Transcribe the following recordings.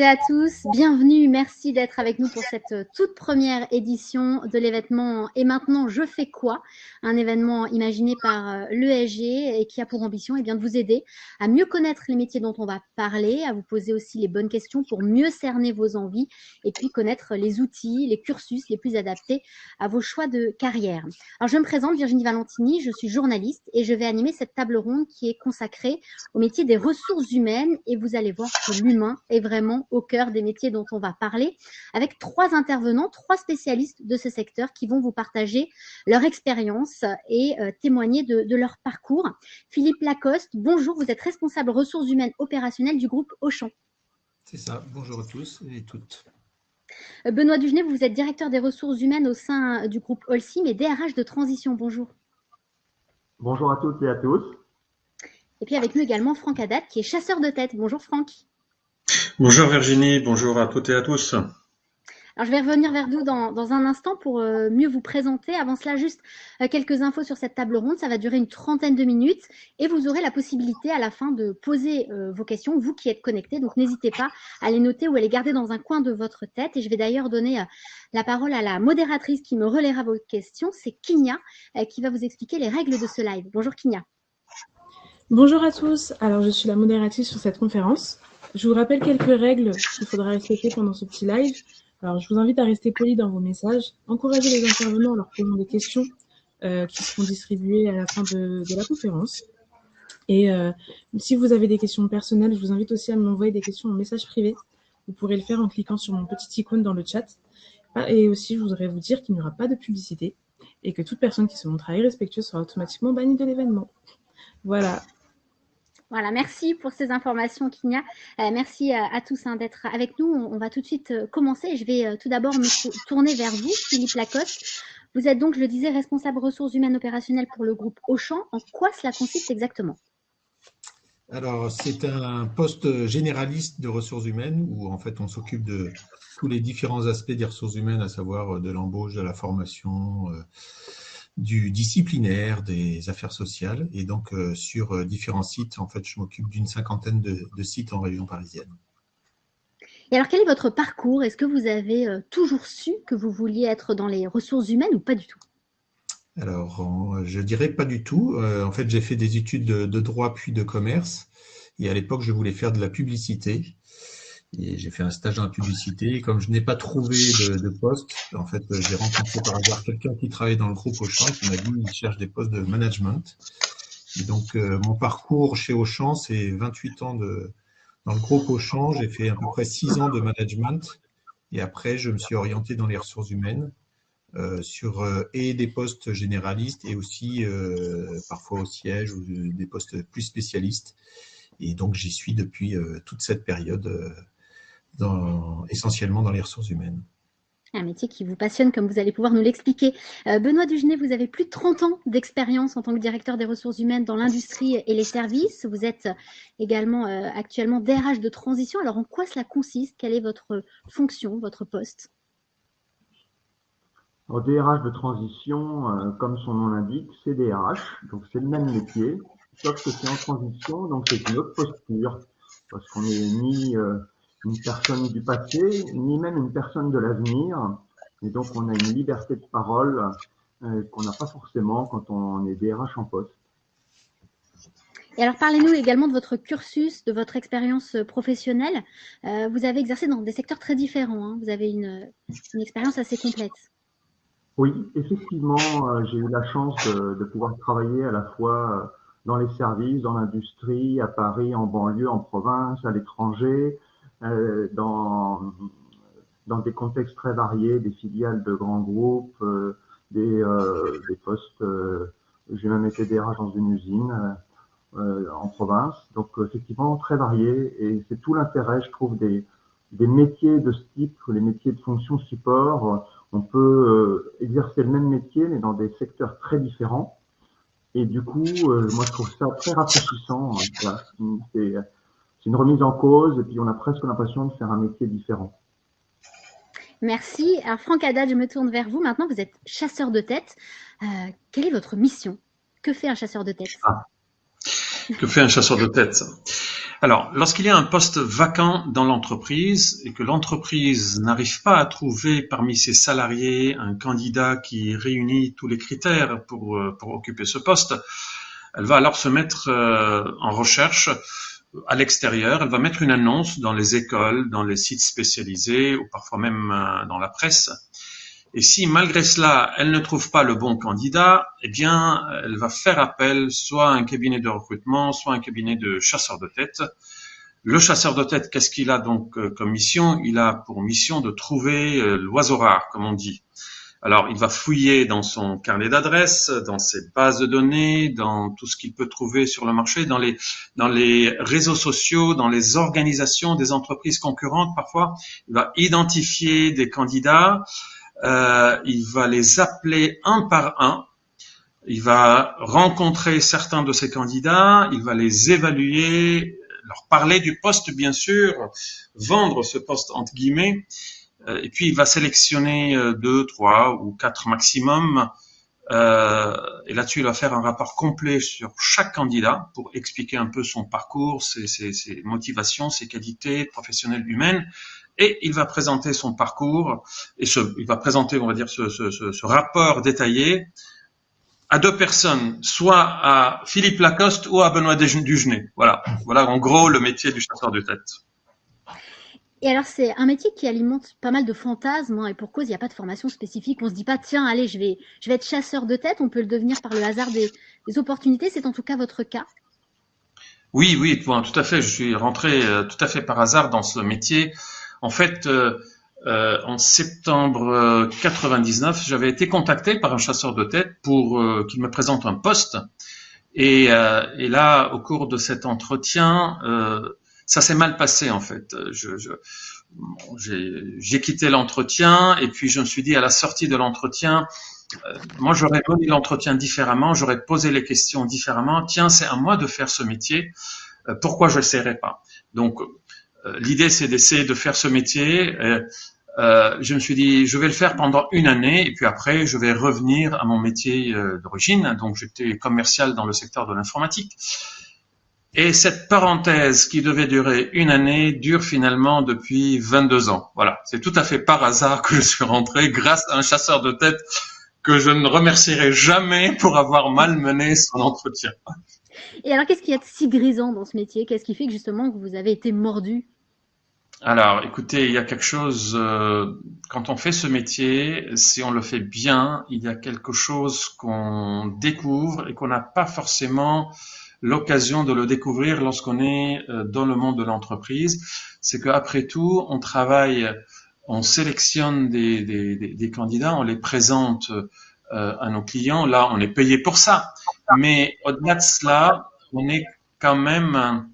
à tous, bienvenue, merci d'être avec nous pour cette toute première édition de l'événement Et maintenant je fais quoi? Un événement imaginé par l'ESG et qui a pour ambition de vous aider à mieux connaître les métiers dont on va parler, à vous poser aussi les bonnes questions pour mieux cerner vos envies et puis connaître les outils, les cursus les plus adaptés à vos choix de carrière. Alors je me présente, Virginie Valentini, je suis journaliste et je vais animer cette table ronde qui est consacrée au métier des ressources humaines et vous allez voir que l'humain est vraiment au cœur des métiers dont on va parler avec 3 intervenants, 3 spécialistes de ce secteur qui vont vous partager leur expérience et témoigner de leur parcours. Philippe Lacoste, bonjour, vous êtes responsable ressources humaines opérationnelles du groupe Auchan. C'est ça, bonjour à tous et toutes. Benoît Dugenet, vous êtes directeur des ressources humaines au sein du groupe Holcim et DRH de transition, bonjour. Bonjour à toutes et à tous. Et puis avec nous également Franck Haddad qui est chasseur de tête. Bonjour Franck. Bonjour Virginie, bonjour à toutes et à tous. Alors je vais revenir vers vous dans un instant pour mieux vous présenter. Avant cela, juste quelques infos sur cette table ronde. Ça va durer une 30aine de minutes et vous aurez la possibilité à la fin de poser vos questions, vous qui êtes connectés. Donc n'hésitez pas à les noter ou à les garder dans un coin de votre tête. Et je vais d'ailleurs donner la parole à la modératrice qui me relaiera vos questions. C'est Kinia qui va vous expliquer les règles de ce live. Bonjour Kinia. Bonjour à tous, alors je suis la modératrice sur cette conférence. Je vous rappelle quelques règles qu'il faudra respecter pendant ce petit live. Alors je vous invite à rester poli dans vos messages, encourager les intervenants en leur posant des questions qui seront distribuées à la fin de la conférence. Et si vous avez des questions personnelles, je vous invite aussi à m'envoyer des questions en message privé. Vous pourrez le faire en cliquant sur mon petit icône dans le chat. Et aussi, je voudrais vous dire qu'il n'y aura pas de publicité et que toute personne qui se montrera irrespectueuse sera automatiquement bannie de l'événement. Voilà. Voilà, merci pour ces informations, Kinia. Merci à tous d'être avec nous. On va tout de suite commencer. Je vais tout d'abord me tourner vers vous, Philippe Lacoste. Vous êtes donc, je le disais, responsable ressources humaines opérationnelles pour le groupe Auchan. En quoi cela consiste exactement? Alors, c'est un poste généraliste de ressources humaines où en fait on s'occupe de tous les différents aspects des ressources humaines, à savoir de l'embauche, de la formation, du disciplinaire, des affaires sociales. Et donc, sur différents sites, en fait, je m'occupe d'une 50aine de sites en région parisienne. Et alors, quel est votre parcours? Est-ce que vous avez toujours su que vous vouliez être dans les ressources humaines ou pas du tout? Alors, je dirais pas du tout. En fait, j'ai fait des études de droit puis de commerce. Et à l'époque, je voulais faire de la publicité. Et j'ai fait un stage dans la publicité. Et comme je n'ai pas trouvé de poste, en fait, j'ai rencontré par hasard quelqu'un qui travaillait dans le groupe Auchan qui m'a dit qu'il cherche des postes de management. Et donc, mon parcours chez Auchan, c'est 28 ans dans le groupe Auchan. J'ai fait à peu près 6 ans de management. Et après, je me suis orienté dans les ressources humaines sur et des postes généralistes et aussi parfois au siège ou des postes plus spécialistes. Et donc, j'y suis depuis toute cette période essentiellement dans les ressources humaines. Un métier qui vous passionne, comme vous allez pouvoir nous l'expliquer. Benoît Dugenet, vous avez plus de 30 ans d'expérience en tant que directeur des ressources humaines dans l'industrie et les services. Vous êtes également actuellement DRH de transition. Alors, en quoi cela consiste? Quelle est votre fonction, votre poste? Au DRH de transition, comme son nom l'indique, c'est DRH, donc c'est le même métier, sauf que c'est en transition, donc c'est une autre posture, parce qu'on n'est ni une personne du passé, ni même une personne de l'avenir, et donc on a une liberté de parole qu'on n'a pas forcément quand on est DRH en poste. Et alors, parlez-nous également de votre cursus, de votre expérience professionnelle. Vous avez exercé dans des secteurs très différents, hein. Vous avez une expérience assez complète. Oui, effectivement, j'ai eu la chance de pouvoir travailler à la fois dans les services, dans l'industrie, à Paris, en banlieue, en province, à l'étranger, dans des contextes très variés, des filiales de grands groupes, des postes. J'ai même été DRH dans une usine en province, donc effectivement très varié. Et c'est tout l'intérêt, je trouve, des métiers de ce type, les métiers de fonction support. On peut exercer le même métier, mais dans des secteurs très différents. Et du coup, moi, je trouve ça très rafraîchissant. Voilà. C'est une remise en cause, et puis on a presque l'impression de faire un métier différent. Merci. Alors, Franck Haddad, je me tourne vers vous. Maintenant, vous êtes chasseur de tête. Quelle est votre mission? Que fait un chasseur de tête? Que fait un chasseur de tête? Alors, lorsqu'il y a un poste vacant dans l'entreprise et que l'entreprise n'arrive pas à trouver parmi ses salariés un candidat qui réunit tous les critères pour occuper ce poste, elle va alors se mettre en recherche à l'extérieur. Elle va mettre une annonce dans les écoles, dans les sites spécialisés ou parfois même dans la presse. Et si malgré cela, elle ne trouve pas le bon candidat, eh bien, elle va faire appel soit à un cabinet de recrutement, soit à un cabinet de chasseurs de tête. Le chasseur de tête, qu'est-ce qu'il a donc comme mission? Il a pour mission de trouver l'oiseau rare, comme on dit. Alors, il va fouiller dans son carnet d'adresses, dans ses bases de données, dans tout ce qu'il peut trouver sur le marché, dans les réseaux sociaux, dans les organisations des entreprises concurrentes parfois. Il va identifier des candidats. Il va les appeler un par un, il va rencontrer certains de ces candidats, il va les évaluer, leur parler du poste bien sûr, vendre ce poste entre guillemets, et puis il va sélectionner 2, 3 ou 4 maximum, et là-dessus il va faire un rapport complet sur chaque candidat pour expliquer un peu son parcours, ses motivations, ses qualités professionnelles humaines. Et il va présenter son parcours et il va présenter, on va dire, ce rapport détaillé à 2 personnes, soit à Philippe Lacoste ou à Benoît Dugenais. Voilà en gros le métier du chasseur de tête. Et alors, c'est un métier qui alimente pas mal de fantasmes, hein, et pour cause, il n'y a pas de formation spécifique. On se dit pas, tiens, allez, je vais être chasseur de tête. On peut le devenir par le hasard des opportunités. C'est en tout cas votre cas. Oui, tout à fait. Je suis rentré tout à fait par hasard dans ce métier. En fait, en septembre 99, j'avais été contacté par un chasseur de tête pour qu'il me présente un poste. Et là, au cours de cet entretien, ça s'est mal passé en fait. J'ai quitté l'entretien et puis je me suis dit à la sortie de l'entretien, moi j'aurais mené l'entretien différemment, j'aurais posé les questions différemment. Tiens, c'est à moi de faire ce métier. Pourquoi je n'essaierais pas? Donc l'idée, c'est d'essayer de faire ce métier. Je me suis dit, je vais le faire pendant 1 année et puis après, je vais revenir à mon métier d'origine. Donc, j'étais commercial dans le secteur de l'informatique. Et cette parenthèse qui devait durer 1 année dure finalement depuis 22 ans. Voilà, c'est tout à fait par hasard que je suis rentré grâce à un chasseur de tête que je ne remercierai jamais pour avoir mal mené son entretien. Et alors, qu'est-ce qu'il y a de si grisant dans ce métier? Qu'est-ce qui fait que justement que vous avez été mordu? Alors, écoutez, il y a quelque chose, quand on fait ce métier, si on le fait bien, il y a quelque chose qu'on découvre et qu'on n'a pas forcément l'occasion de le découvrir lorsqu'on est dans le monde de l'entreprise. C'est qu'après tout, on travaille, on sélectionne des candidats, on les présente à nos clients. Là, on est payé pour ça. Mais au-delà de cela, on est quand même...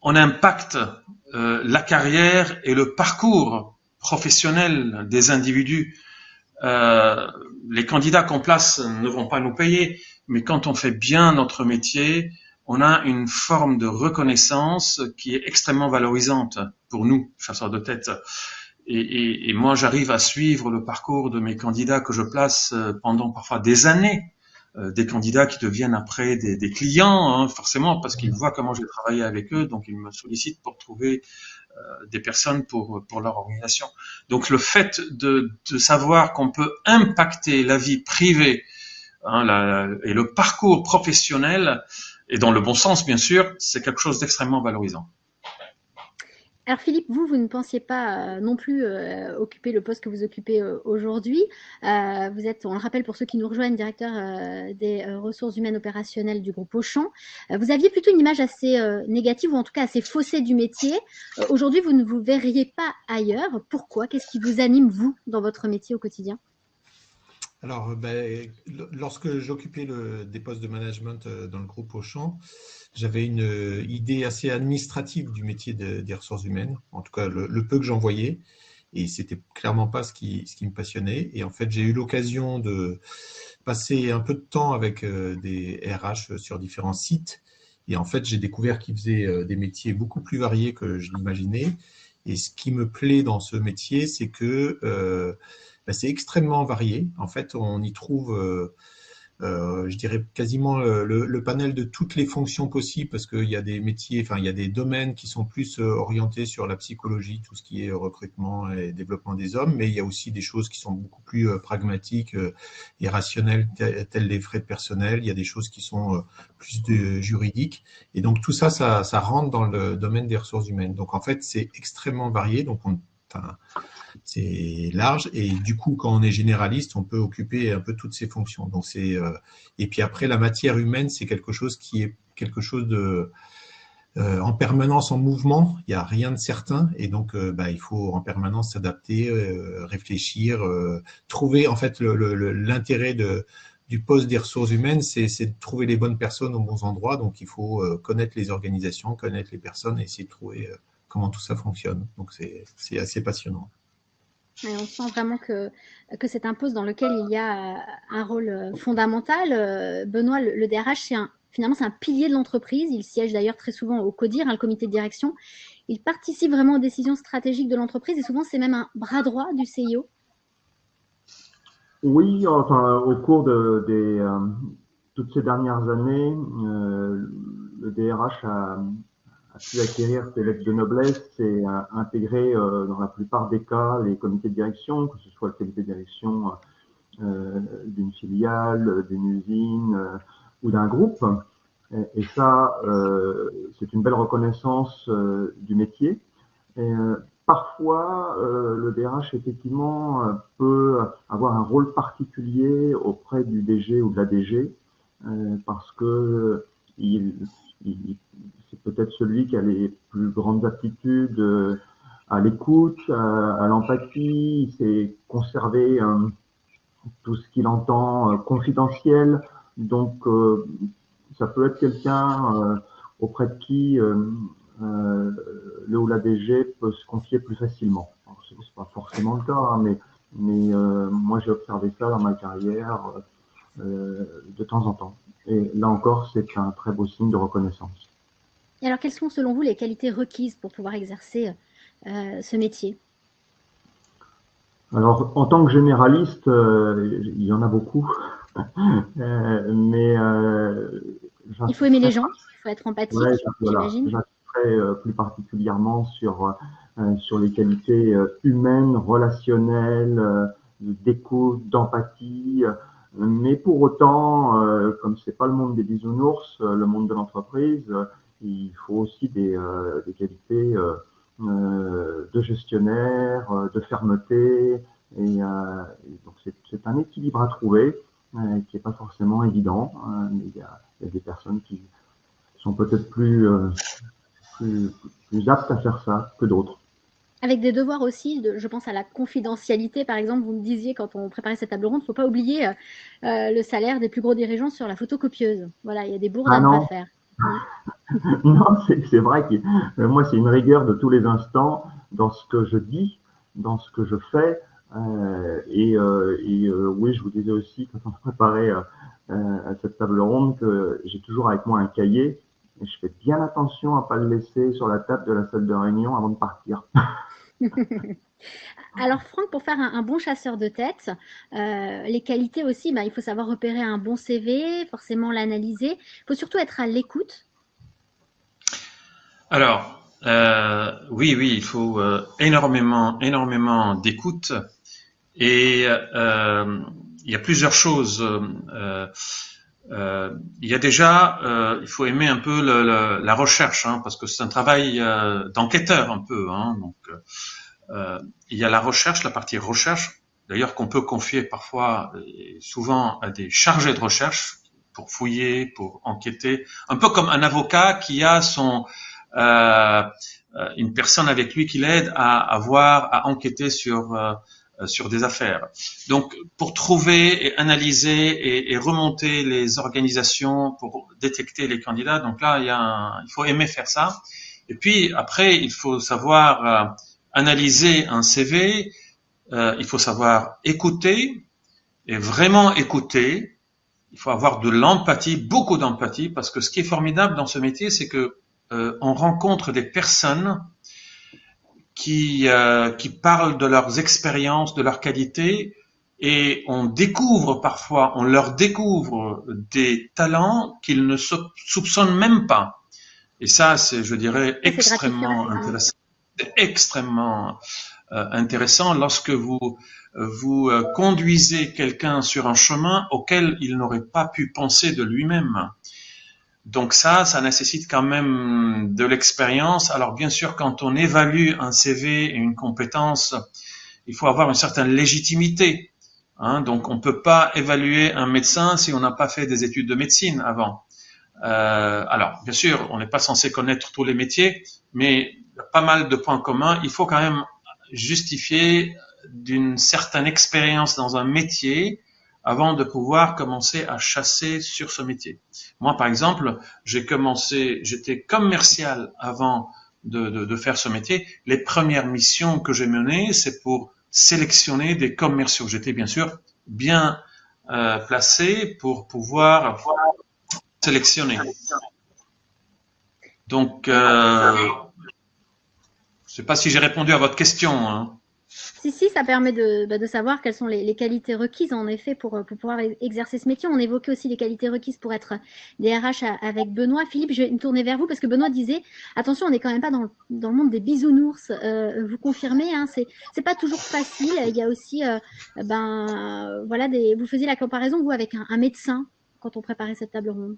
on impacte la carrière et le parcours professionnel des individus. Les candidats qu'on place ne vont pas nous payer, mais quand on fait bien notre métier, on a une forme de reconnaissance qui est extrêmement valorisante pour nous, chasseurs de tête. Et moi, j'arrive à suivre le parcours de mes candidats que je place pendant parfois des années. Des candidats qui deviennent après des clients, hein, forcément, parce qu'ils voient comment j'ai travaillé avec eux, donc ils me sollicitent pour trouver des personnes pour leur organisation. Donc le fait de savoir qu'on peut impacter la vie privée et le parcours professionnel, et dans le bon sens bien sûr, c'est quelque chose d'extrêmement valorisant. Alors Philippe, vous ne pensiez pas non plus occuper le poste que vous occupez aujourd'hui. Vous êtes, on le rappelle pour ceux qui nous rejoignent, directeur des ressources humaines opérationnelles du groupe Auchan. Vous aviez plutôt une image assez négative, ou en tout cas assez faussée du métier. Aujourd'hui, vous ne vous verriez pas ailleurs. Pourquoi? Qu'est-ce qui vous anime, vous, dans votre métier au quotidien? Alors, lorsque j'occupais des postes de management dans le groupe Auchan, j'avais une idée assez administrative du métier des ressources humaines, en tout cas le peu que j'en voyais, et c'était clairement pas ce qui me passionnait. Et en fait, j'ai eu l'occasion de passer un peu de temps avec des RH sur différents sites, et en fait, j'ai découvert qu'ils faisaient des métiers beaucoup plus variés que je l'imaginais. Et ce qui me plaît dans ce métier, c'est que c'est extrêmement varié. En fait, on y trouve je dirais quasiment le panel de toutes les fonctions possibles, parce qu'il y a des métiers, enfin il y a des domaines qui sont plus orientés sur la psychologie, tout ce qui est recrutement et développement des hommes, mais il y a aussi des choses qui sont beaucoup plus pragmatiques et rationnelles, telles les frais de personnel. Il y a des choses qui sont plus juridiques, et donc tout ça, ça rentre dans le domaine des ressources humaines. Donc en fait, c'est extrêmement varié. Donc c'est large, et du coup, quand on est généraliste, on peut occuper un peu toutes ces fonctions. Donc et puis après, la matière humaine, c'est quelque chose qui est quelque chose de en permanence en mouvement. Il n'y a rien de certain, et donc il faut en permanence s'adapter, réfléchir, trouver en fait l'intérêt du poste des ressources humaines, c'est de trouver les bonnes personnes aux bons endroits. Donc il faut connaître les organisations, connaître les personnes, et essayer de trouver comment tout ça fonctionne. Donc c'est assez passionnant. Et on sent vraiment que c'est un poste dans lequel il y a un rôle fondamental. Benoît, le DRH, finalement, c'est un pilier de l'entreprise. Il siège d'ailleurs très souvent au CODIR, le comité de direction. Il participe vraiment aux décisions stratégiques de l'entreprise, et souvent, c'est même un bras droit du CIO. Oui, enfin, au cours de toutes ces dernières années, le DRH a pu acquérir ses lettres de noblesse et intégrer dans la plupart des cas les comités de direction, que ce soit le comité de direction d'une filiale, d'une usine ou d'un groupe. Et ça, c'est une belle reconnaissance du métier. Et, parfois, le DRH, effectivement, peut avoir un rôle particulier auprès du DG ou de la DG, parce que c'est peut-être celui qui a les plus grandes aptitudes à l'écoute, à l'empathie. Il sait conserver tout ce qu'il entend confidentiel. Donc, ça peut être quelqu'un auprès de qui le ou la DG peut se confier plus facilement. C'est pas forcément le cas, hein, mais moi j'ai observé ça dans ma carrière de temps en temps. Et là encore, c'est un très beau signe de reconnaissance. Et alors, quelles sont selon vous les qualités requises pour pouvoir exercer ce métier? Alors, en tant que généraliste, il y en a beaucoup, mais il faut aimer les gens, il faut être empathique, voilà, j'imagine. J'insisterai plus particulièrement sur les qualités humaines, relationnelles, d'écoute, d'empathie. Mais pour autant, comme c'est pas le monde des bisounours, le monde de l'entreprise, il faut aussi des qualités de gestionnaire, de fermeté, et donc c'est un équilibre à trouver qui est pas forcément évident, mais il y a des personnes qui sont peut-être plus aptes à faire ça que d'autres. Avec des devoirs aussi, je pense à la confidentialité, par exemple. Vous me disiez quand on préparait cette table ronde, il ne faut pas oublier le salaire des plus gros dirigeants sur la photocopieuse. Voilà, il y a des bourdes à ne pas faire. Non, c'est vrai que moi, c'est une rigueur de tous les instants dans ce que je dis, dans ce que je fais. Oui, je vous disais aussi, quand on préparait à cette table ronde, que j'ai toujours avec moi un cahier, et je fais bien attention à pas le laisser sur la table de la salle de réunion avant de partir. Alors Franck, pour faire un bon chasseur de tête, les qualités aussi, il faut savoir repérer un bon CV, forcément l'analyser. Il faut surtout être à l'écoute. Alors, oui, il faut énormément d'écoute. Et il y a plusieurs choses. Il y a déjà, il faut aimer un peu la recherche, hein, parce que c'est un travail d'enquêteur un peu. Hein, donc, il y a la recherche, la partie recherche, d'ailleurs qu'on peut confier parfois, et souvent à des chargés de recherche pour fouiller, pour enquêter, un peu comme un avocat qui a une personne avec lui qui l'aide à enquêter sur des affaires. Donc, pour trouver et analyser et remonter les organisations pour détecter les candidats, donc là, il faut aimer faire ça. Et puis, après, il faut savoir analyser un CV, il faut savoir écouter, et vraiment écouter. Il faut avoir de l'empathie, beaucoup d'empathie, parce que ce qui est formidable dans ce métier, c'est que on rencontre des personnes qui parlent de leurs expériences, de leurs qualités, et on leur découvre des talents qu'ils ne soupçonnent même pas. Et ça, c'est, je dirais, extrêmement intéressant. C'est extrêmement intéressant lorsque vous conduisez quelqu'un sur un chemin auquel il n'aurait pas pu penser de lui-même. Donc ça nécessite quand même de l'expérience. Alors bien sûr, quand on évalue un CV et une compétence, il faut avoir une certaine légitimité. Donc on peut pas évaluer un médecin si on n'a pas fait des études de médecine avant. Alors bien sûr, on n'est pas censé connaître tous les métiers, mais il y a pas mal de points communs. Il faut quand même justifier d'une certaine expérience dans un métier avant de pouvoir commencer à chasser sur ce métier. Moi, par exemple, j'étais commercial avant de faire ce métier. Les premières missions que j'ai menées, c'est pour sélectionner des commerciaux. J'étais bien sûr bien placé pour pouvoir sélectionner. Donc, je sais pas si j'ai répondu à votre question. Hein. Si, ça permet de savoir quelles sont les qualités requises, en effet, pour pouvoir exercer ce métier. On évoquait aussi les qualités requises pour être DRH avec Benoît. Philippe, je vais me tourner vers vous parce que Benoît disait, attention, on n'est quand même pas dans le monde des bisounours. Vous confirmez, hein, c'est pas toujours facile. Il y a aussi, voilà, vous faisiez la comparaison, vous, avec un médecin quand on préparait cette table ronde.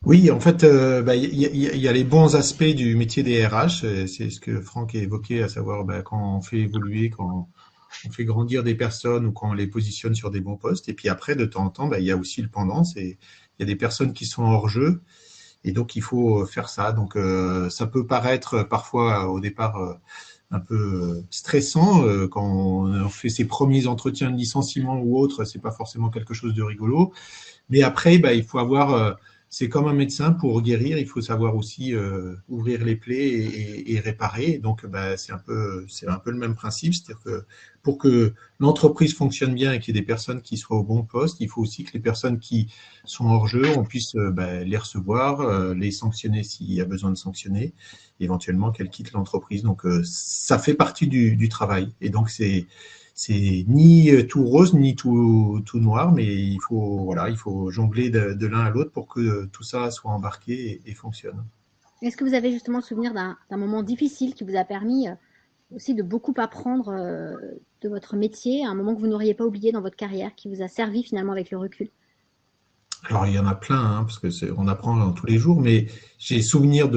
Oui, en fait, y a les bons aspects du métier des RH, c'est ce que Franck a évoqué, à savoir quand on fait évoluer, quand on fait grandir des personnes ou quand on les positionne sur des bons postes. Et puis après, de temps en temps, il y a aussi le pendant, il y a des personnes qui sont hors jeu, et donc il faut faire ça. Donc ça peut paraître parfois au départ un peu stressant quand on fait ses premiers entretiens de licenciement ou autre, c'est pas forcément quelque chose de rigolo. Mais après, il faut avoir c'est comme un médecin, pour guérir, il faut savoir aussi ouvrir les plaies et réparer. Donc, c'est un peu le même principe, c'est-à-dire que pour que l'entreprise fonctionne bien et qu'il y ait des personnes qui soient au bon poste, il faut aussi que les personnes qui sont hors jeu, on puisse les recevoir, les sanctionner s'il y a besoin de sanctionner, éventuellement qu'elles quittent l'entreprise. Donc, ça fait partie du travail. Et donc, c'est ni tout rose ni tout noir, mais il faut jongler de l'un à l'autre pour que tout ça soit embarqué et fonctionne. Est-ce que vous avez justement le souvenir d'un moment difficile qui vous a permis aussi de beaucoup apprendre de votre métier, un moment que vous n'auriez pas oublié dans votre carrière, qui vous a servi finalement avec le recul? Alors il y en a plein, parce que on apprend tous les jours, mais j'ai souvenir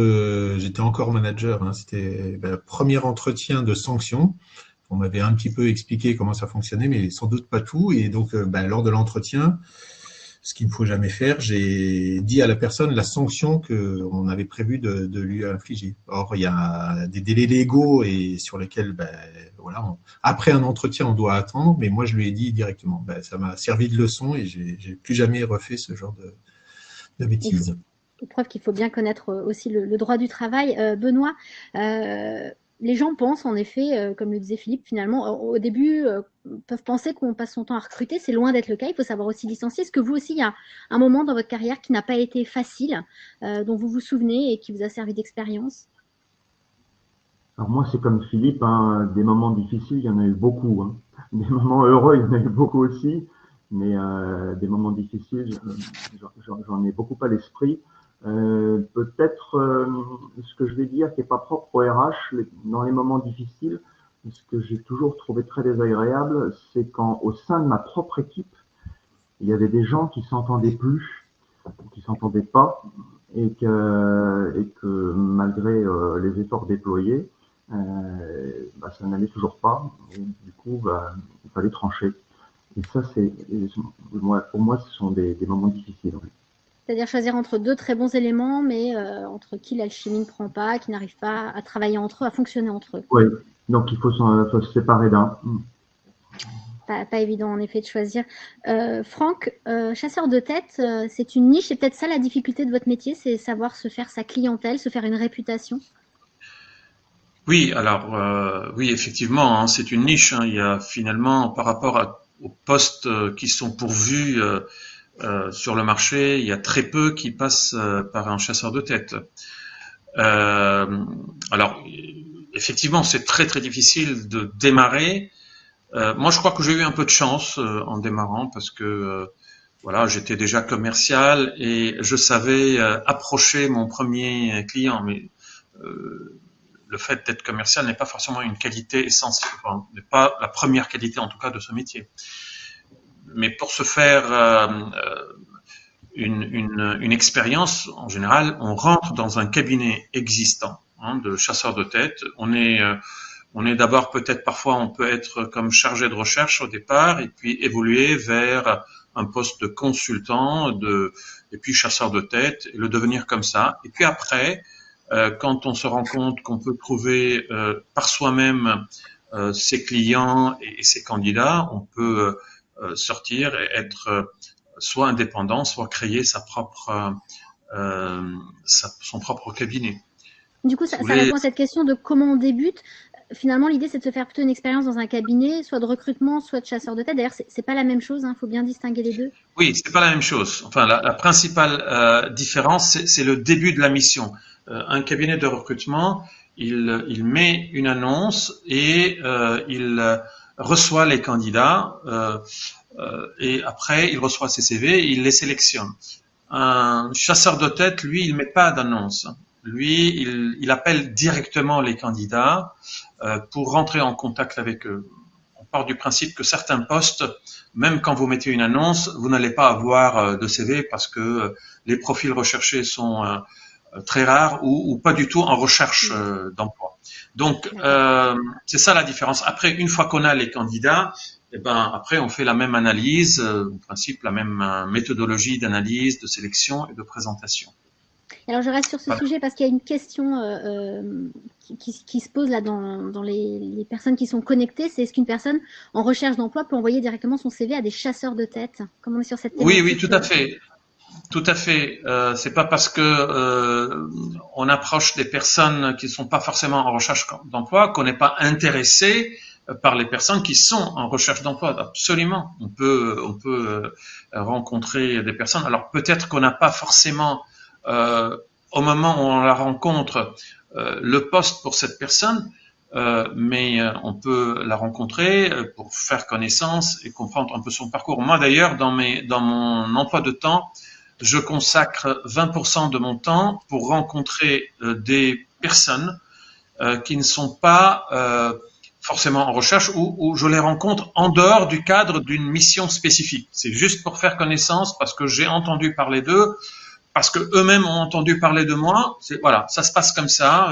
j'étais encore manager, c'était le premier entretien de sanction. On m'avait un petit peu expliqué comment ça fonctionnait, mais sans doute pas tout. Et donc, lors de l'entretien, ce qu'il ne faut jamais faire, j'ai dit à la personne la sanction qu'on avait prévu de lui infliger. Or, il y a des délais légaux et sur lesquels, après un entretien, on doit attendre. Mais moi, je lui ai dit directement. Ça m'a servi de leçon et j'ai plus jamais refait ce genre de bêtises. Preuve qu'il faut bien connaître aussi le droit du travail. Benoît, les gens pensent en effet, comme le disait Philippe, finalement, au début, peuvent penser qu'on passe son temps à recruter. C'est loin d'être le cas. Il faut savoir aussi licencier. Est-ce que vous aussi, il y a un moment dans votre carrière qui n'a pas été facile, dont vous vous souvenez et qui vous a servi d'expérience? Alors moi, c'est comme Philippe, des moments difficiles, il y en a eu beaucoup. Des moments heureux, il y en a eu beaucoup aussi. Mais des moments difficiles, j'en ai beaucoup à l'esprit. Peut-être ce que je vais dire qui n'est pas propre au RH, dans les moments difficiles, ce que j'ai toujours trouvé très désagréable, c'est quand au sein de ma propre équipe, il y avait des gens qui s'entendaient plus, qui s'entendaient pas, et que malgré les efforts déployés, ça n'allait toujours pas. Et du coup, il fallait trancher. Et ça, pour moi, ce sont des moments difficiles. Oui. C'est-à-dire choisir entre deux très bons éléments, mais entre qui l'alchimie ne prend pas, qui n'arrivent pas à travailler entre eux, à fonctionner entre eux. Oui, donc il faut se séparer d'un. Pas évident en effet de choisir. Franck, chasseur de tête, c'est une niche et peut-être ça la difficulté de votre métier, c'est savoir se faire sa clientèle, se faire une réputation. Oui, alors oui, effectivement, c'est une niche. Il y a finalement, par rapport aux postes qui sont pourvus sur le marché, il y a très peu qui passent par un chasseur de tête. Alors, effectivement, c'est très très difficile de démarrer Moi, je crois que j'ai eu un peu de chance en démarrant parce que voilà, j'étais déjà commercial et je savais approcher mon premier client. Mais le fait d'être commercial n'est pas forcément une qualité essentielle, enfin, n'est pas la première qualité en tout cas de ce métier. Mais pour se faire une expérience, en général, on rentre dans un cabinet existant de chasseur de tête. On est d'abord peut-être parfois on peut être comme chargé de recherche au départ et puis évoluer vers un poste de consultant et puis chasseur de tête et le devenir comme ça. Et puis après, quand on se rend compte qu'on peut trouver par soi-même ses clients et ses candidats, on peut sortir et être soit indépendant, soit créer son propre cabinet. Du coup, ça répond à cette question de comment on débute. Finalement, l'idée, c'est de se faire plutôt une expérience dans un cabinet, soit de recrutement, soit de chasseur de tête. D'ailleurs, c'est pas la même chose, hein, faut bien distinguer les deux. Oui, c'est pas la même chose. Enfin, la principale différence, c'est le début de la mission. Un cabinet de recrutement, il met une annonce et il reçoit les candidats et après, il reçoit ses CV, il les sélectionne. Un chasseur de tête, lui, il met pas d'annonce. Lui, il appelle directement les candidats pour rentrer en contact avec eux. On part du principe que certains postes, même quand vous mettez une annonce, vous n'allez pas avoir de CV parce que les profils recherchés sont très rares ou pas du tout en recherche d'emploi. Donc, c'est ça la différence. Après, une fois qu'on a les candidats, eh ben, après, on fait la même analyse, en principe, la même méthodologie d'analyse, de sélection et de présentation. Alors, je reste sur ce sujet parce qu'il y a une question qui se pose là dans les personnes qui sont connectées. C'est est-ce qu'une personne en recherche d'emploi peut envoyer directement son CV à des chasseurs de tête? Comme on est sur cette thématique. Oui, tout à fait. Tout à fait. C'est pas parce que on approche des personnes qui sont pas forcément en recherche d'emploi qu'on n'est pas intéressé par les personnes qui sont en recherche d'emploi. Absolument. On peut rencontrer des personnes. Alors peut-être qu'on n'a pas forcément au moment où on la rencontre le poste pour cette personne, mais on peut la rencontrer pour faire connaissance et comprendre un peu son parcours. Moi d'ailleurs, dans mon emploi de temps, je consacre 20% de mon temps pour rencontrer des personnes qui ne sont pas forcément en recherche ou je les rencontre en dehors du cadre d'une mission spécifique. C'est juste pour faire connaissance parce que j'ai entendu parler d'eux, parce que eux-mêmes ont entendu parler de moi. Voilà, ça se passe comme ça.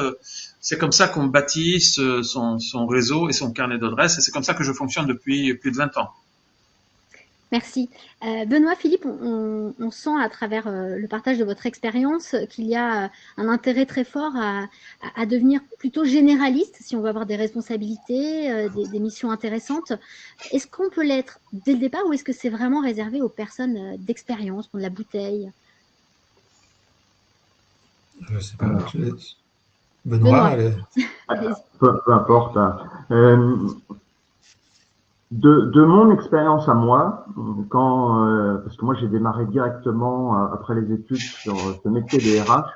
C'est comme ça qu'on bâtit son réseau et son carnet d'adresses et c'est comme ça que je fonctionne depuis plus de 20 ans. Merci. Benoît, Philippe, on sent à travers le partage de votre expérience qu'il y a un intérêt très fort à devenir plutôt généraliste si on veut avoir des responsabilités, des missions intéressantes. Est-ce qu'on peut l'être dès le départ ou est-ce que c'est vraiment réservé aux personnes d'expérience, qui ont de la bouteille? Je sais pas. Benoît. Peu importe. De mon expérience à moi, parce que moi j'ai démarré directement après les études sur ce métier des RH,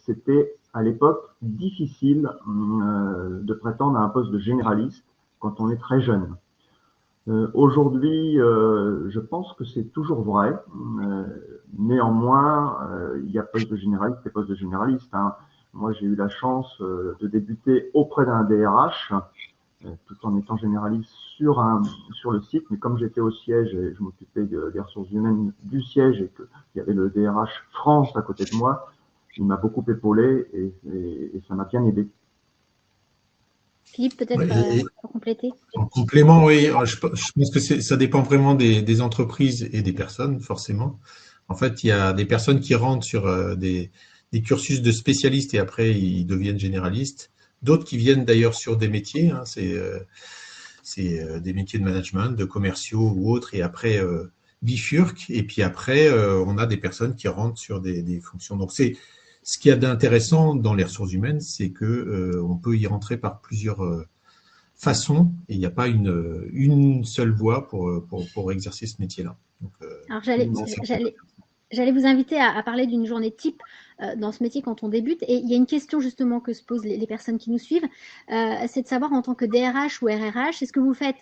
c'était à l'époque difficile de prétendre à un poste de généraliste quand on est très jeune. Aujourd'hui, je pense que c'est toujours vrai. Néanmoins, il y a poste de généraliste et poste de généraliste. Hein. Moi, j'ai eu la chance de débuter auprès d'un DRH, tout en étant généraliste sur le site. Mais comme j'étais au siège et je m'occupais des ressources humaines du siège et qu'il y avait le DRH France à côté de moi, il m'a beaucoup épaulé et ça m'a bien aidé. Philippe, peut-être pour compléter. En complément, oui. Je pense que ça dépend vraiment des entreprises et des personnes, forcément. En fait, il y a des personnes qui rentrent sur des cursus de spécialistes et après, ils deviennent généralistes. D'autres qui viennent d'ailleurs sur des métiers. Hein, c'est des métiers de management, de commerciaux ou autres. Et après, bifurquent. Et puis après, on a des personnes qui rentrent sur des fonctions. Donc, ce qu'il y a d'intéressant dans les ressources humaines, c'est que on peut y rentrer par plusieurs façons et il n'y a pas une seule voie pour exercer ce métier-là. Alors J'allais vous inviter à parler d'une journée type dans ce métier quand on débute. Et il y a une question justement que se posent les personnes qui nous suivent, c'est de savoir en tant que DRH ou RRH, est-ce que vous faites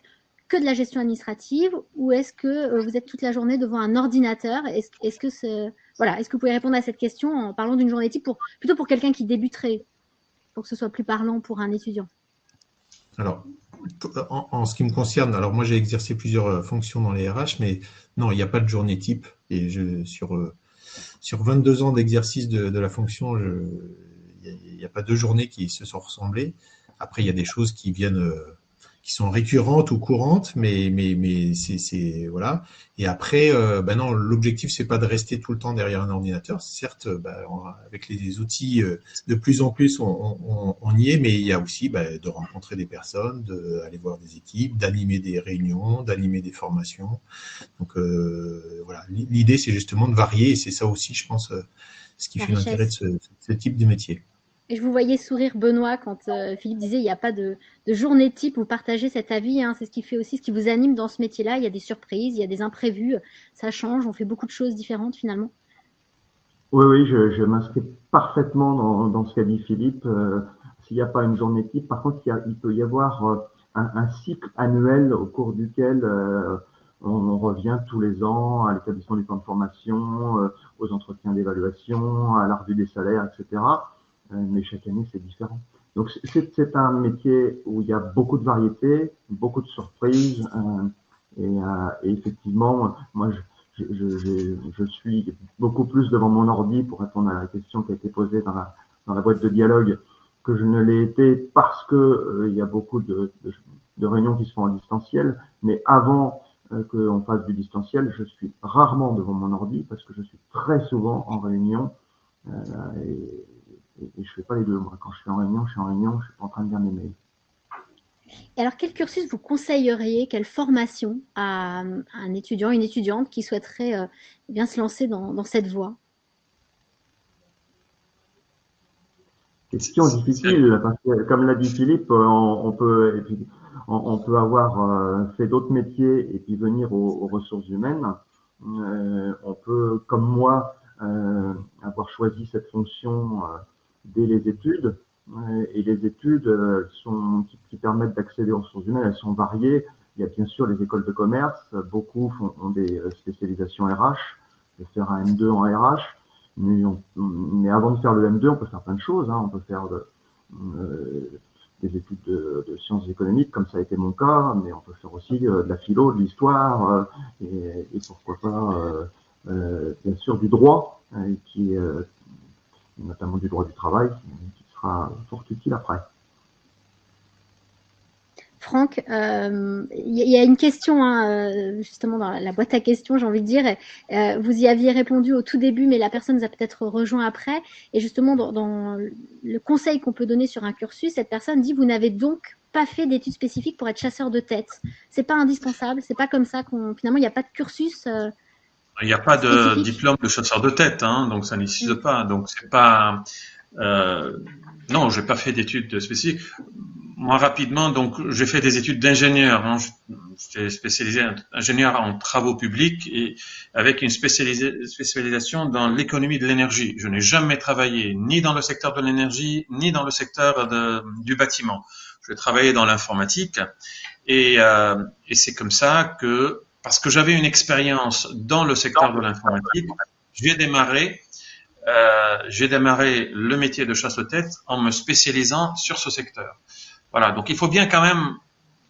que de la gestion administrative ou est-ce que vous êtes toute la journée devant un ordinateur? Est-ce que vous pouvez répondre à cette question en parlant d'une journée type plutôt pour quelqu'un qui débuterait, pour que ce soit plus parlant pour un étudiant? Alors, en ce qui me concerne, alors moi j'ai exercé plusieurs fonctions dans les RH, mais non, il n'y a pas de journée type. Et sur 22 ans d'exercice de la fonction, il n'y a pas deux journées qui se sont ressemblées. Après, il y a des choses qui viennent, qui sont récurrentes ou courantes, mais c'est voilà. Et après, non, l'objectif c'est pas de rester tout le temps derrière un ordinateur. Certes, avec les outils de plus en plus, on y est, mais il y a aussi de rencontrer des personnes, d'aller voir des équipes, d'animer des réunions, d'animer des formations. Donc voilà, l'idée c'est justement de varier, et c'est ça aussi, je pense, ce qui fait l'intérêt de ce type de métier. Et je vous voyais sourire, Benoît, quand Philippe disait il n'y a pas de journée type où partager cet avis. Hein. C'est ce qui fait aussi, ce qui vous anime dans ce métier-là. Il y a des surprises, il y a des imprévus, ça change, on fait beaucoup de choses différentes finalement. Oui, je m'inscris parfaitement dans ce qu'a dit Philippe. S'il n'y a pas une journée type, par contre, il peut y avoir un cycle annuel au cours duquel on revient tous les ans à l'établissement du plan de formation, aux entretiens d'évaluation, à la revue des salaires, etc. Mais chaque année, c'est différent. Donc, c'est un métier où il y a beaucoup de variétés, beaucoup de surprises, et effectivement, moi, je suis beaucoup plus devant mon ordi pour répondre à la question qui a été posée dans la boîte de dialogue que je ne l'ai été parce que il y a beaucoup de réunions qui se font en distanciel. Mais avant qu'on fasse du distanciel, je suis rarement devant mon ordi parce que je suis très souvent en réunion et je fais pas les deux. Moi, quand je suis en réunion, je suis pas en train de lire mes mails. Et alors, quel cursus vous conseilleriez, quelle formation à un étudiant, une étudiante qui souhaiterait bien se lancer dans cette voie? Question difficile, parce que, comme l'a dit Philippe, on peut avoir fait d'autres métiers et puis venir aux ressources humaines. On peut, comme moi, avoir choisi cette fonction dès les études. Et les études qui permettent d'accéder aux ressources humaines, elles sont variées. Il y a bien sûr les écoles de commerce. Beaucoup ont des spécialisations RH, de faire un M2 en RH. Mais avant de faire le M2, on peut faire plein de choses. Hein. On peut faire des études de sciences économiques, comme ça a été mon cas, mais on peut faire aussi de la philo, de l'histoire, et pourquoi pas, bien sûr, du droit, qui notamment du droit du travail, qui sera fort utile après. Franck, il y a une question, hein, justement dans la boîte à questions, j'ai envie de dire. Vous y aviez répondu au tout début, mais la personne nous a peut-être rejoint après. Et justement, dans le conseil qu'on peut donner sur un cursus, cette personne dit: vous n'avez donc pas fait d'études spécifiques pour être chasseur de tête. C'est pas indispensable. C'est pas comme ça finalement, il n'y a pas de cursus. Il n'y a pas de spécifique. diplôme de chasseur de tête, hein, donc ça n'existe pas. Donc c'est pas. Non, j'ai pas fait d'études spécifiques. Moi, rapidement, donc j'ai fait des études d'ingénieur. Hein. J'étais spécialisé ingénieur en travaux publics et avec une spécialisation dans l'économie de l'énergie. Je n'ai jamais travaillé ni dans le secteur de l'énergie ni dans le secteur du bâtiment. Je travaillais dans l'informatique et c'est comme ça que, parce que j'avais une expérience dans le secteur de l'informatique, j'ai démarré le métier de chasse-tête en me spécialisant sur ce secteur. Voilà, donc il faut bien quand même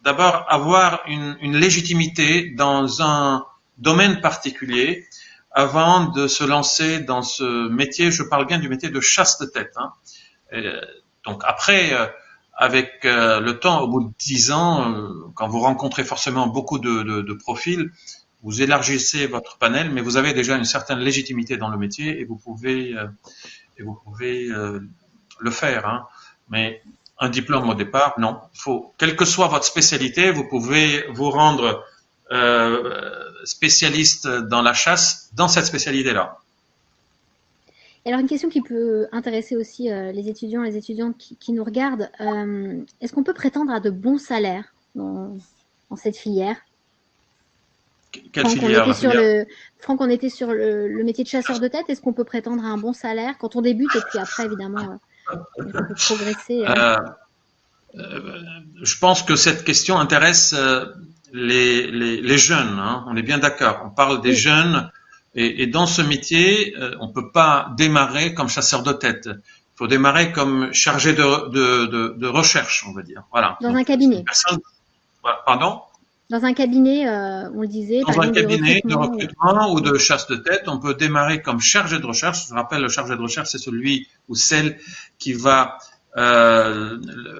d'abord avoir une légitimité dans un domaine particulier avant de se lancer dans ce métier. Je parle bien du métier de chasse de tête. Hein. Donc après, avec le temps, au bout de 10 ans, quand vous rencontrez forcément beaucoup de profils, vous élargissez votre panel, mais vous avez déjà une certaine légitimité dans le métier et vous pouvez le faire. Hein. Mais un diplôme au départ, non. Quelle que soit votre spécialité, vous pouvez vous rendre spécialiste dans la chasse dans cette spécialité-là. Alors, une question qui peut intéresser aussi les étudiants et les étudiantes qui nous regardent. Est-ce qu'on peut prétendre à de bons salaires dans cette filière? Quelle Franck, filière? La filière Franck, on était sur le métier de chasseur de tête. Est-ce qu'on peut prétendre à un bon salaire quand on débute et puis après, évidemment, on peut progresser euh, je pense que cette question intéresse les jeunes, hein. On est bien d'accord. On parle des Oui, jeunes et dans ce métier, on peut pas démarrer comme chasseur de tête. Il faut démarrer comme chargé de recherche, on va dire. Voilà. dans Donc un c'est une cabinet. personne. Pardon? Dans un cabinet, on le disait, par Dans un exemple de cabinet de recrutement. recrutement ou de chasse de tête, on peut démarrer comme chargé de recherche. Je rappelle, le chargé de recherche, c'est celui ou celle qui va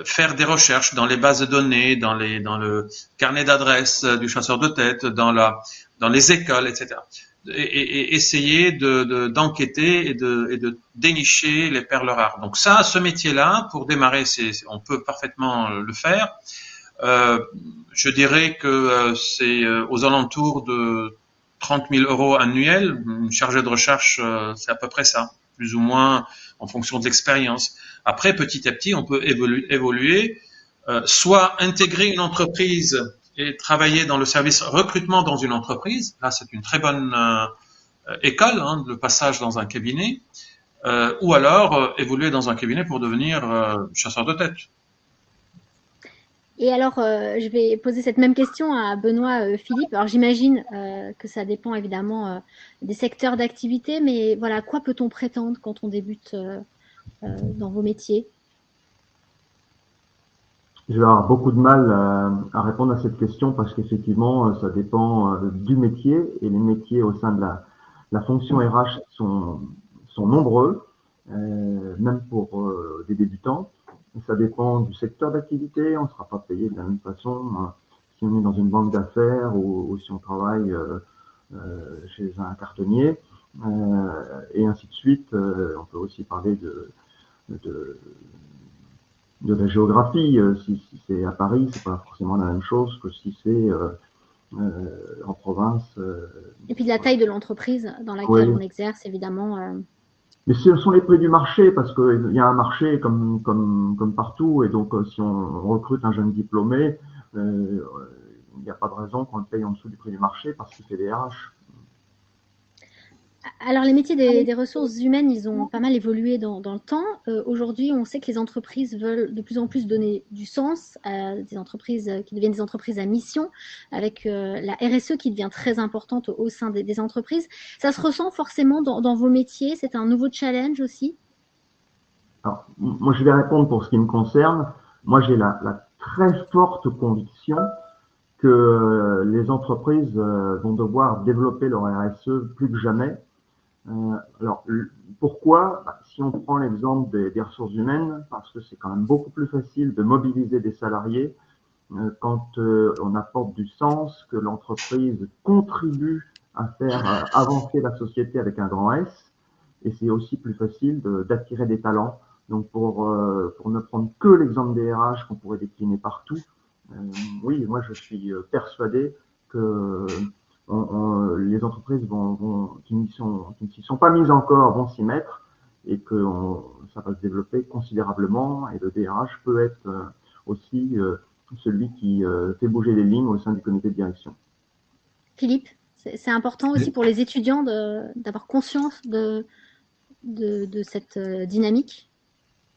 faire des recherches dans les bases de données, dans le carnet d'adresses du chasseur de tête, dans les écoles, etc. Et essayer d'enquêter et de dénicher les perles rares. Donc ça, ce métier-là, pour démarrer, on peut parfaitement le faire. Je dirais que c'est aux alentours de 30 000 euros annuels. Une chargée de recherche, c'est à peu près ça, plus ou moins en fonction de l'expérience. Après, petit à petit, on peut évoluer, soit intégrer une entreprise et travailler dans le service recrutement dans une entreprise. Là, c'est une très bonne école, hein, le passage dans un cabinet, ou alors évoluer dans un cabinet pour devenir chasseur de tête. Et alors, je vais poser cette même question à Benoît Philippe. Alors, j'imagine que ça dépend évidemment des secteurs d'activité, mais voilà, à quoi peut-on prétendre quand on débute dans vos métiers? Je vais avoir beaucoup de mal à répondre à cette question parce qu'effectivement, ça dépend du métier et les métiers au sein de la fonction RH sont nombreux, même pour des débutants. Ça dépend du secteur d'activité, on ne sera pas payé de la même façon si on est dans une banque d'affaires ou si on travaille chez un cartonnier, et ainsi de suite. On peut aussi parler de la géographie. Si c'est à Paris, c'est pas forcément la même chose que si c'est en province. Et puis de la taille de l'entreprise dans laquelle Oui. on exerce, évidemment. Mais ce sont les prix du marché parce qu'il y a un marché comme partout, et donc si on recrute un jeune diplômé, il n'y a pas de raison qu'on le paye en dessous du prix du marché parce qu'il fait des RH. Alors, les métiers des ressources humaines, ils ont pas mal évolué dans le temps. Aujourd'hui, on sait que les entreprises veulent de plus en plus donner du sens à des entreprises qui deviennent des entreprises à mission, avec la RSE qui devient très importante au sein des entreprises. Ça se ressent forcément dans vos métiers? C'est un nouveau challenge aussi? Alors, moi, je vais répondre pour ce qui me concerne. Moi, j'ai la très forte conviction que les entreprises vont devoir développer leur RSE plus que jamais. Alors, pourquoi? Si on prend l'exemple des ressources humaines, parce que c'est quand même beaucoup plus facile de mobiliser des salariés quand on apporte du sens, que l'entreprise contribue à faire avancer la société avec un grand S, et c'est aussi plus facile d'attirer des talents. Donc, pour ne prendre que l'exemple des RH qu'on pourrait décliner partout, oui, moi je suis persuadé que les entreprises qui ne s'y sont pas mises encore vont s'y mettre, et que ça va se développer considérablement, et le DRH peut être aussi celui qui fait bouger les lignes au sein du comité de direction. Philippe, c'est important aussi pour les étudiants d'avoir conscience de cette dynamique?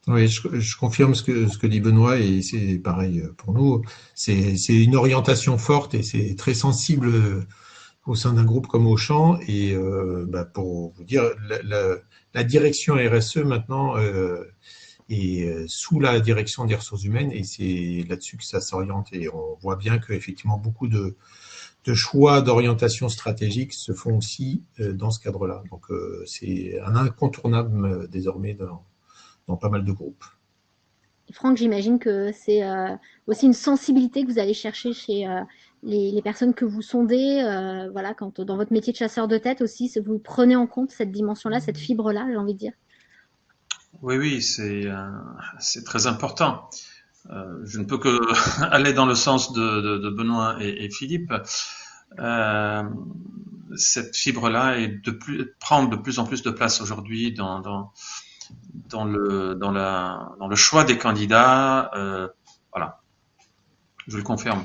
Oui, je confirme ce que dit Benoît, et c'est pareil pour nous. C'est une orientation forte et c'est très sensible au sein d'un groupe comme Auchan. Et pour vous dire, la direction RSE maintenant est sous la direction des ressources humaines, et c'est là-dessus que ça s'oriente. Et on voit bien qu'effectivement beaucoup de choix d'orientation stratégique se font aussi dans ce cadre-là. Donc c'est un incontournable désormais dans pas mal de groupes. Franck, j'imagine que c'est aussi une sensibilité que vous allez chercher chez les personnes que vous sondez. Voilà, quand dans votre métier de chasseur de tête aussi, vous prenez en compte cette dimension-là, cette fibre-là, j'ai envie de dire. Oui, c'est très important. Je ne peux que aller dans le sens de Benoît et Philippe. Cette fibre-là prend de plus en plus de place aujourd'hui dans le choix des candidats. Voilà, je le confirme.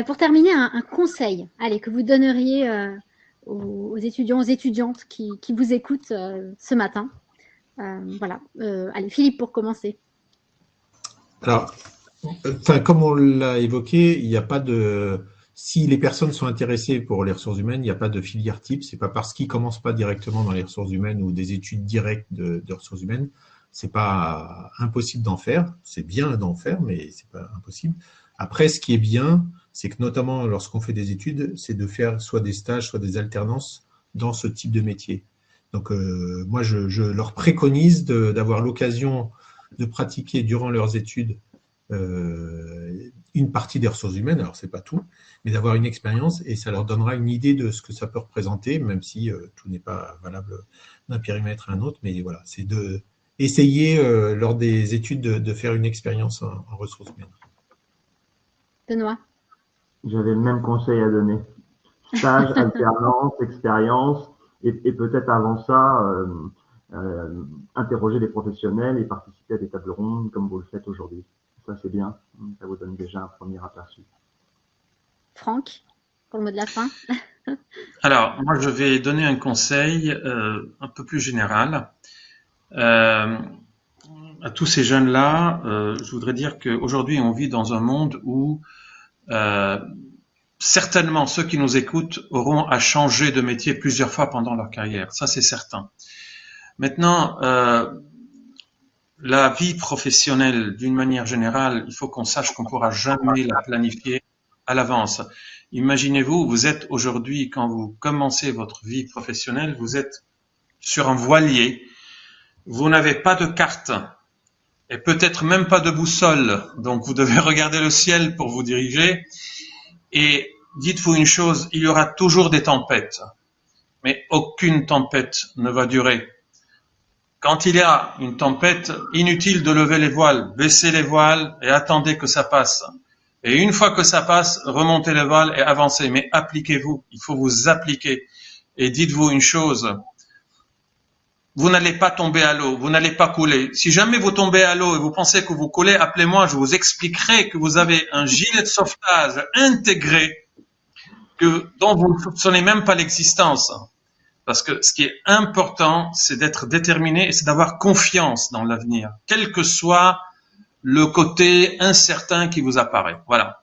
Pour terminer, un conseil, allez, que vous donneriez aux étudiants, aux étudiantes qui vous écoutent ce matin. Voilà. Allez, Philippe, pour commencer. Alors, comme on l'a évoqué, il n'y a pas de. Si les personnes sont intéressées pour les ressources humaines, il n'y a pas de filière type. C'est pas parce qu'ils commencent pas directement dans les ressources humaines ou des études directes de ressources humaines, c'est pas impossible d'en faire. C'est bien d'en faire, mais c'est pas impossible. Après, ce qui est bien, c'est que notamment lorsqu'on fait des études, c'est de faire soit des stages, soit des alternances dans ce type de métier. Donc, moi, je leur préconise d'avoir l'occasion de pratiquer durant leurs études une partie des ressources humaines, alors c'est pas tout, mais d'avoir une expérience et ça leur donnera une idée de ce que ça peut représenter, même si tout n'est pas valable d'un périmètre à un autre, mais voilà, c'est de essayer lors des études de faire une expérience en ressources humaines. Benoît. J'avais le même conseil à donner. Stage, alternance, expérience, et peut-être avant ça, interroger les professionnels et participer à des tables rondes comme vous le faites aujourd'hui. Ça, c'est bien. Ça vous donne déjà un premier aperçu. Franck, pour le mot de la fin. Alors, moi, je vais donner un conseil un peu plus général. À tous ces jeunes-là, je voudrais dire qu'aujourd'hui, on vit dans un monde où certainement ceux qui nous écoutent auront à changer de métier plusieurs fois pendant leur carrière. Ça, c'est certain. Maintenant, la vie professionnelle, d'une manière générale, il faut qu'on sache qu'on pourra jamais la planifier à l'avance. Imaginez-vous, vous êtes aujourd'hui, quand vous commencez votre vie professionnelle, vous êtes sur un voilier, vous n'avez pas de carte et peut-être même pas de boussole, donc vous devez regarder le ciel pour vous diriger. Et dites-vous une chose, il y aura toujours des tempêtes, mais aucune tempête ne va durer. Quand il y a une tempête, inutile de lever les voiles, baissez les voiles et attendez que ça passe. Et une fois que ça passe, remontez les voiles et avancez. Mais appliquez-vous, il faut vous appliquer. Et dites-vous une chose, vous n'allez pas tomber à l'eau, vous n'allez pas couler. Si jamais vous tombez à l'eau et vous pensez que vous coulez, appelez-moi, je vous expliquerai que vous avez un gilet de sauvetage intégré dont vous ne soupçonnez même pas l'existence. Parce que ce qui est important, c'est d'être déterminé et c'est d'avoir confiance dans l'avenir, quel que soit le côté incertain qui vous apparaît. Voilà.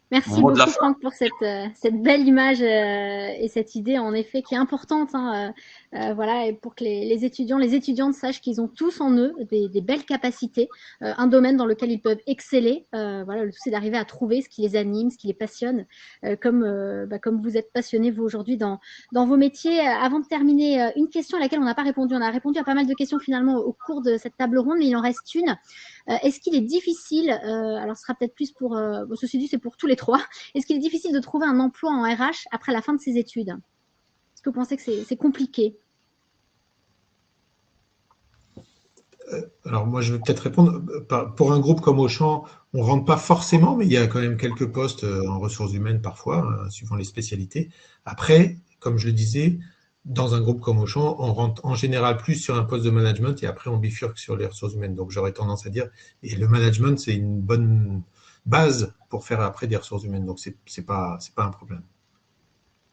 Merci beaucoup Franck pour cette belle image et cette idée en effet qui est importante. Voilà, et pour que les étudiants, les étudiantes sachent qu'ils ont tous en eux des belles capacités, un domaine dans lequel ils peuvent exceller. Voilà, le tout c'est d'arriver à trouver ce qui les anime, ce qui les passionne, comme vous êtes passionnés vous aujourd'hui dans vos métiers. Avant de terminer, une question à laquelle on n'a pas répondu. On a répondu à pas mal de questions finalement au cours de cette table ronde, mais il en reste une. Est-ce qu'il est difficile, alors ce sera peut-être plus pour, ceci dit c'est pour tous les trois, est-ce qu'il est difficile de trouver un emploi en RH après la fin de ses études? Est-ce que vous pensez que c'est compliqué? Alors moi je vais peut-être répondre, pour un groupe comme Auchan, on ne rentre pas forcément, mais il y a quand même quelques postes en ressources humaines parfois, suivant les spécialités. Après, comme je le disais, dans un groupe comme Auchan, on rentre en général plus sur un poste de management et après on bifurque sur les ressources humaines. Donc j'aurais tendance à dire, et le management c'est une bonne base pour faire après des ressources humaines, donc c'est pas un problème.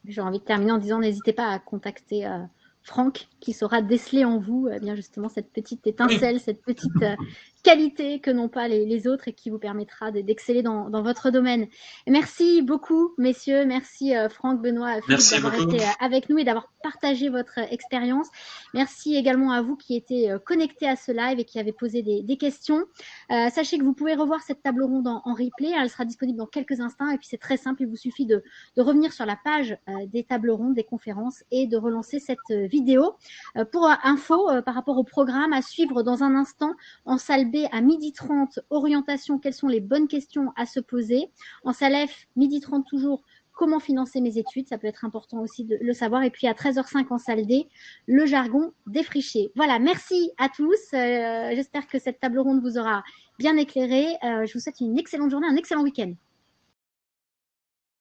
J'ai envie de terminer en disant n'hésitez pas à contacter Franck qui saura déceler en vous bien justement cette petite étincelle, cette petite qualité que n'ont pas les autres et qui vous permettra d'exceller dans votre domaine. Merci beaucoup, messieurs. Merci Franck, Benoît, Philippe d'avoir été avec nous et d'avoir partagé votre expérience. Merci également à vous qui étiez connectés à ce live et qui avez posé des questions. Sachez que vous pouvez revoir cette table ronde en replay. Elle sera disponible dans quelques instants et puis c'est très simple. Il vous suffit de revenir sur la page des tables rondes, des conférences et de relancer cette vidéo. Pour info, par rapport au programme à suivre dans un instant en salle B à 12h30, orientation, quelles sont les bonnes questions à se poser. En salle F, 12h30 toujours, comment financer mes études, ça peut être important aussi de le savoir. Et puis à 13h05 en salle D, le jargon défriché. Voilà, merci à tous. J'espère que cette table ronde vous aura bien éclairé. Je vous souhaite une excellente journée, un excellent week-end.